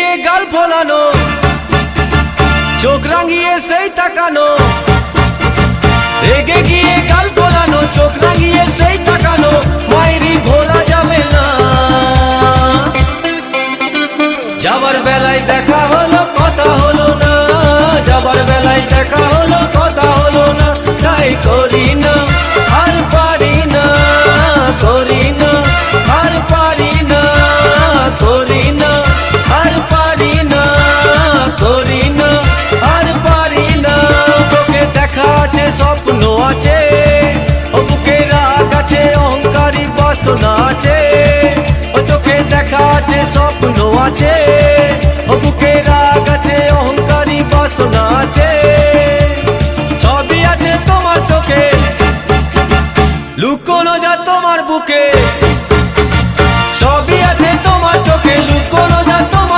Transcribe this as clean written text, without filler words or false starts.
গিয়ে গাল ফোলানো, চোখ রাঙিয়ে সেই তাকানো, রেগে গিয়ে গাল ফোলানো, চোখ রাঙিয়ে সেই তাকানো, মায়েরই ভোলা যাবে না। যাবার বেলায় দেখা হলো কথা হলো না, যাবার বেলায় দেখা হলো কথা হলো না, তাই করি না আর পারি না, করি না আর পারি না, করি না আর পারি না, করি না আর পারি না। চোখে দেখা আছে স্বপ্ন আছে, ও বুকে রাগ আছে অহংকারী বাসনা আছে, ও চোখে দেখা আছে স্বপ্ন আছে, ও বুকে রাগ আছে অহংকারী বাসনা আছে। সবই আছে তোমার চোখে, লুকোনো যা তোমার বুকে।